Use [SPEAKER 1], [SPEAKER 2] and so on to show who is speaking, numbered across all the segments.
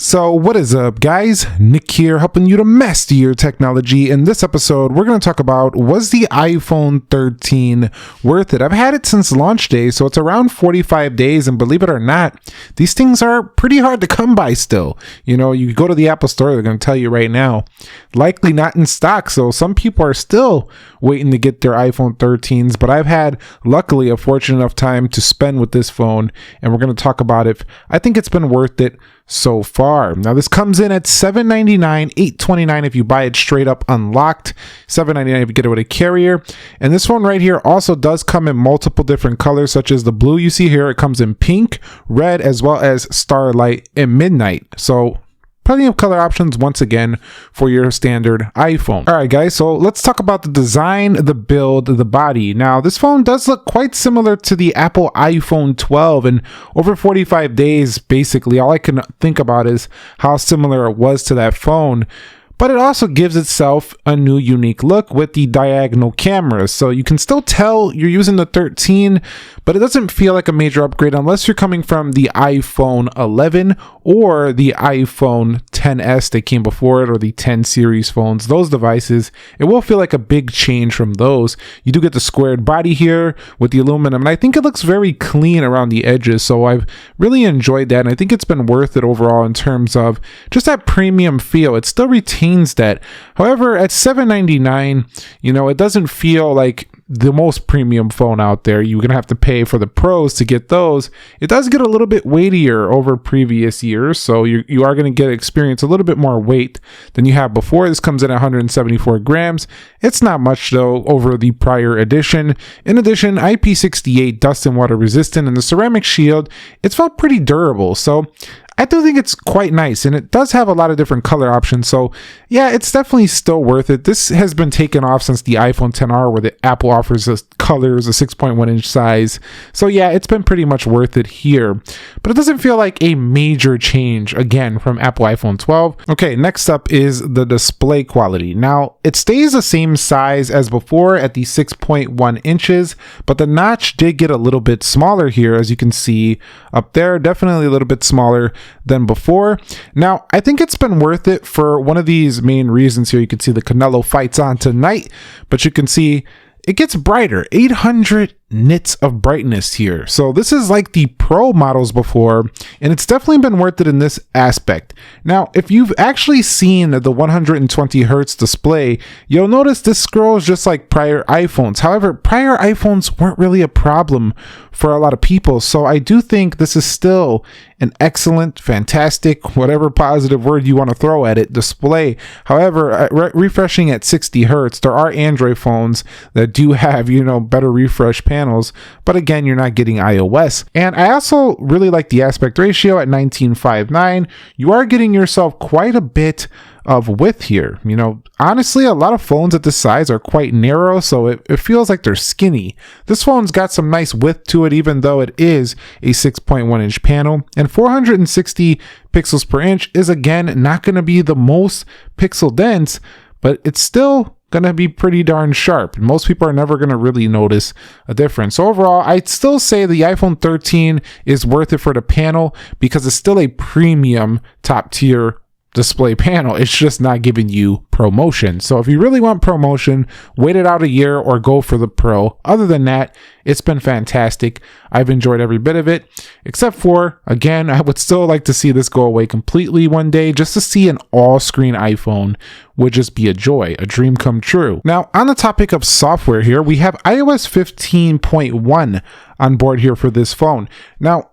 [SPEAKER 1] So what is up, guys? Nick here, helping you to master your technology. In this episode, we're going to talk about, was the iPhone 13 worth it? I've had it since launch day, so it's around 45 days, and believe it or not, these things are pretty hard to come by still. You know, you go to the Apple Store, they're going to tell you right now, likely not in stock, so some people are still waiting to get their iPhone 13s, but I've had, luckily, a fortunate enough time to spend with this phone, and we're going to talk about if I think it's been worth it so far. Now this comes in at $799, $829 if you buy it straight up unlocked, $799 if you get it with a carrier. And this one right here also does come in multiple different colors, such as the blue you see here. It comes in pink, red, as well as starlight and midnight. So plenty of color options once again for your standard iPhone. All right, guys, so let's talk about the design, the build, the body. Now, this phone does look quite similar to the Apple iPhone 12, and over 45 days, basically, all I can think about is how similar it was to that phone. But it also gives itself a new unique look with the diagonal cameras. So you can still tell you're using the 13, but it doesn't feel like a major upgrade unless you're coming from the iPhone 11 or the iPhone 10s that came before it, or the 10 series phones. Those devices, it will feel like a big change from those. You do get the squared body here with the aluminum, and I think it looks very clean around the edges. So I've really enjoyed that, and I think it's been worth it overall in terms of just that premium feel. It still retains that. However, at $799, you know, it doesn't feel like the most premium phone out there. You're gonna have to pay for the pros to get those. It does get a little bit weightier over previous years, so you are going to experience a little bit more weight than you have before. This comes in at 174 grams. It's not much though over the prior edition. In addition, IP68 dust and water resistant, and the ceramic shield, it's felt pretty durable. So I do think it's quite nice, and it does have a lot of different color options. So yeah, it's definitely still worth it. This has been taken off since the iPhone XR, where the Apple offers us colors, a 6.1 inch size. So yeah, it's been pretty much worth it here, but it doesn't feel like a major change again from Apple iPhone 12. Okay, next up is the display quality. Now it stays the same size as before at the 6.1 inches, but the notch did get a little bit smaller here, as you can see up there, definitely a little bit smaller than before. Now, I think it's been worth it for one of these main reasons here. You can see the Canelo fights on tonight, but you can see it gets brighter, 800 nits of brightness here. So this is like the Pro models before, and it's definitely been worth it in this aspect. Now, if you've actually seen the 120 hertz display, you'll notice this scrolls just like prior iPhones. However, prior iPhones weren't really a problem for a lot of people. So I do think this is still an excellent, fantastic, whatever positive word you want to throw at it, display. However, refreshing at 60 hertz, there are Android phones that do have, you know, better refresh panels, but again, you're not getting iOS. And I also really like the aspect ratio at 19:9. You are getting yourself quite a bit of width here. You know, honestly, a lot of phones at this size are quite narrow, so it feels like they're skinny. This phone's got some nice width to it, even though it is a 6.1 inch panel, and 460 pixels per inch is again not going to be the most pixel dense, but it's still gonna be pretty darn sharp. Most people are never gonna really notice a difference. So overall, I'd still say the iPhone 13 is worth it for the panel, because it's still a premium top tier display panel. It's just not giving you promotion. So if you really want promotion, wait it out a year or go for the Pro. Other than that, it's been fantastic. I've enjoyed every bit of it, except for, again, I would still like to see this go away completely one day. Just to see an all-screen iPhone would just be a joy, a dream come true. Now, on the topic of software here, we have iOS 15.1 on board here for this phone. Now,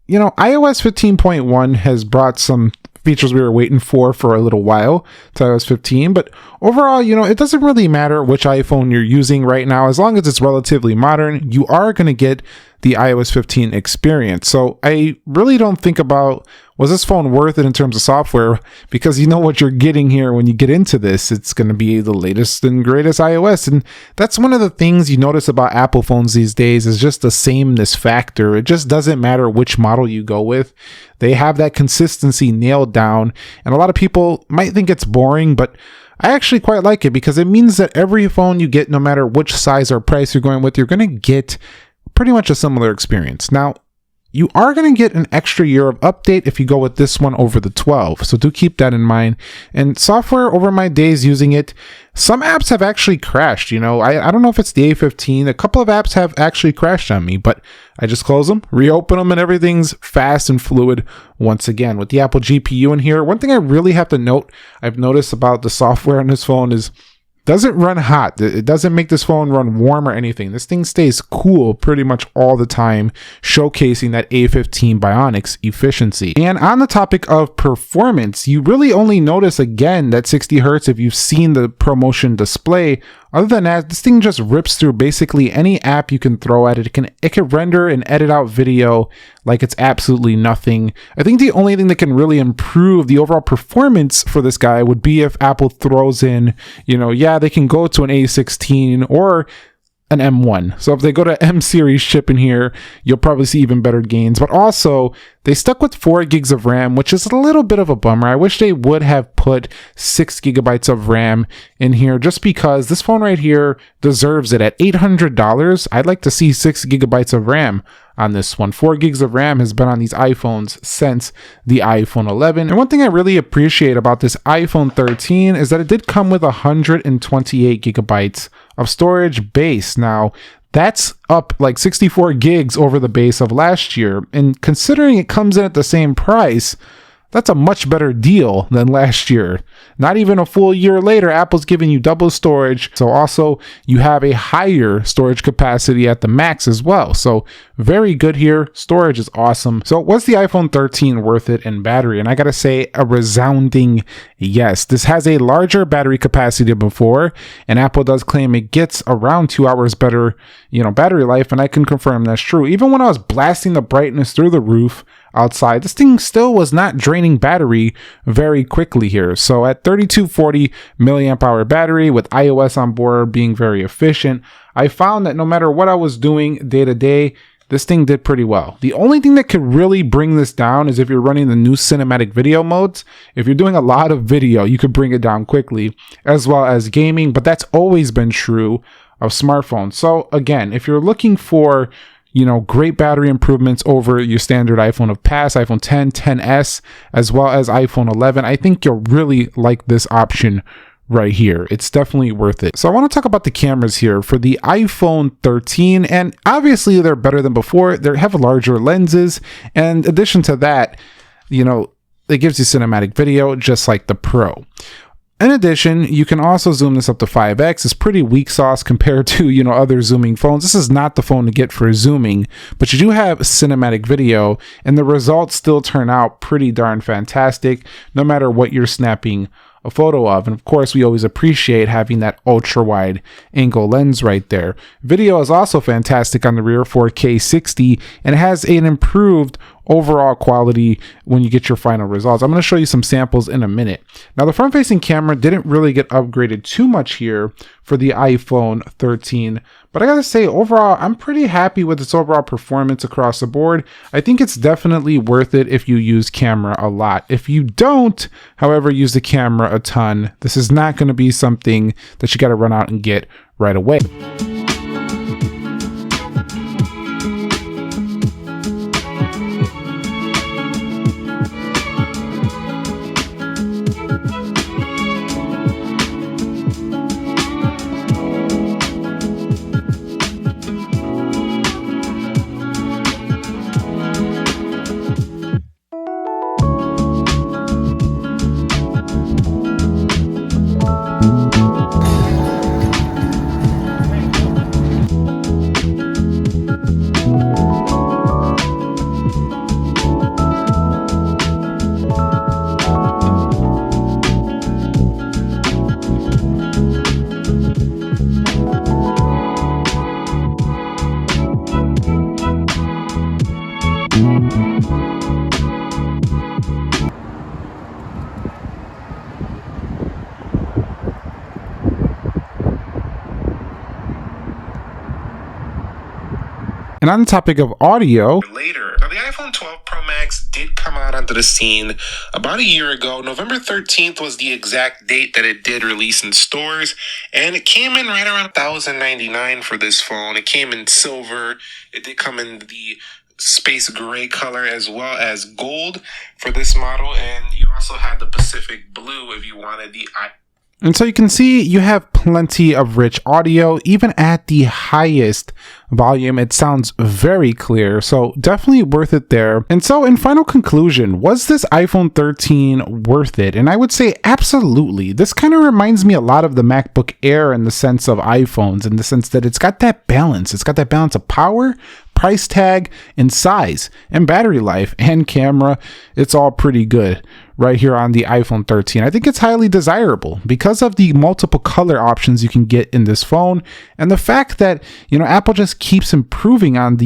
[SPEAKER 1] you know, iOS 15.1 has brought some features we were waiting for a little while to iOS 15, but overall, you know, it doesn't really matter which iPhone you're using right now. As long as it's relatively modern, you are going to get the iOS 15 experience. So I really don't think about, was this phone worth it in terms of software, because you know what you're getting here when you get into this. It's going to be the latest and greatest iOS, and that's one of the things you notice about Apple phones these days, is just the sameness factor. It just doesn't matter which model you go with. They have that consistency nailed down, and a lot of people might think it's boring, but I actually quite like it, because it means that every phone you get, no matter which size or price you're going with, you're going to get pretty much a similar experience. Now, You are going to get an extra year of update if you go with this one over the 12. So do keep that in mind. And software, over my days using it, some apps have actually crashed. You know, I don't know if it's the A15. A couple of apps have actually crashed on me, but I just close them, reopen them, and everything's fast and fluid once again. With the Apple GPU in here, one thing I really have to note, I've noticed about the software on this phone is doesn't run hot. It doesn't make this phone run warm or anything. This thing stays cool pretty much all the time, showcasing that A15 Bionics efficiency. And on the topic of performance, you really only notice again that 60 Hertz if you've seen the ProMotion display. Other than that, this thing just rips through basically any app you can throw at it. It can render and edit out video like it's absolutely nothing. I think the only thing that can really improve the overall performance for this guy would be if Apple throws in, you know, yeah, they can go to an A16 or an M1. So if they go to M series chip in here, you'll probably see even better gains. But also, they stuck with 4 gigs of RAM, which is a little bit of a bummer. I wish they would have put 6 gigabytes of RAM in here, just because this phone right here deserves it. At $800, I'd like to see 6 gigabytes of RAM on this one. 4 gigs of RAM has been on these iPhones since the iPhone 11. And one thing I really appreciate about this iPhone 13 is that it did come with 128 gigabytes of storage base. Now, that's up like 64 gigs over the base of last year. And considering it comes in at the same price, that's a much better deal than last year. Not even a full year later, Apple's giving you double storage. So also you have a higher storage capacity at the max as well. So very good here. Storage is awesome. So was the iPhone 13 worth it in battery? And I gotta say a resounding yes. This has a larger battery capacity than before, and Apple does claim it gets around 2 hours better, battery life, and I can confirm that's true. Even when I was blasting the brightness through the roof outside, this thing still was not draining battery very quickly here. So at 3240 milliamp hour battery with iOS on board being very efficient, I found that no matter what I was doing day to day, this thing did pretty well. The only thing that could really bring this down is if you're running the new cinematic video modes. If you're doing a lot of video, you could bring it down quickly, as well as gaming, but that's always been true of smartphones. So again, if you're looking for great battery improvements over your standard iPhone of past, iPhone 10, 10s, as well as iPhone 11, I think you'll really like this option right here. It's definitely worth it. So I want to talk about the cameras here for the iPhone 13, and obviously they're better than before. They have larger lenses, and in addition to that, it gives you cinematic video just like the Pro. In addition, you can also zoom this up to 5x. It's pretty weak sauce compared to, other zooming phones. This is not the phone to get for zooming, but you do have cinematic video, and the results still turn out pretty darn fantastic, no matter what you're snapping a photo of. And of course, we always appreciate having that ultra wide angle lens right there. Video is also fantastic on the rear, 4K 60, and it has an improved overall quality when you get your final results. I'm going to show you some samples in a minute. Now, the front facing camera didn't really get upgraded too much here for the iPhone 13, but I gotta say, overall, I'm pretty happy with its overall performance across the board. I think it's definitely worth it if you use camera a lot. If you don't, however, use the camera a ton, this is not going to be something that you got to run out and get right away. And on the topic of audio,
[SPEAKER 2] later. Now, the iPhone 12 Pro Max did come out onto the scene about a year ago. November 13th was the exact date that it did release in stores, and it came in right around $1,099 for this phone. It came in silver. It did come in the space gray color as well as gold for this model, and you also had the Pacific blue if you wanted the
[SPEAKER 1] And so you can see you have plenty of rich audio. Even at the highest volume, it sounds very clear. So definitely worth it there. And so in final conclusion, was this iPhone 13 worth it? And I would say absolutely. This kind of reminds me a lot of the MacBook Air in the sense of iPhones, in the sense that it's got that balance. It's got that balance of power, price tag, and size, and battery life, and camera. It's all pretty good right here on the iPhone 13. I think it's highly desirable because of the multiple color options you can get in this phone, and the fact that, you know, Apple just keeps improving on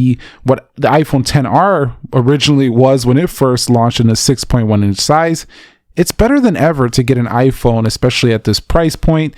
[SPEAKER 1] what the iPhone XR originally was when it first launched in a 6.1 inch size. It's better than ever to get an iPhone, especially at this price point.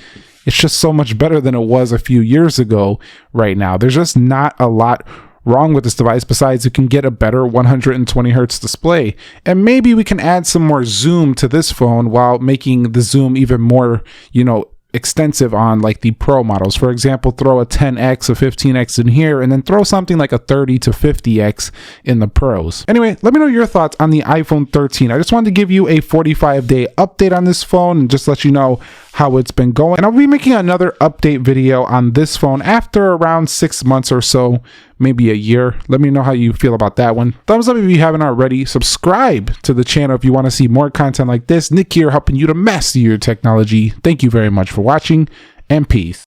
[SPEAKER 1] It's just so much better than it was a few years ago right now. There's just not a lot wrong with this device besides you can get a better 120 hertz display, and maybe we can add some more zoom to this phone while making the zoom even more, you know, extensive on like the Pro models. For example, throw a 10x, a 15x in here, and then throw something like a 30 to 50x in the Pros. Anyway, let me know your thoughts on the iPhone 13. I just wanted to give you a 45-day update on this phone and just let you know how it's been going. And I'll be making another update video on this phone after around 6 months or so, maybe a year. Let me know how you feel about that one. Thumbs up if you haven't already. Subscribe to the channel if you want to see more content like this. Nick here, helping you to master your technology. Thank you very much for watching, and peace.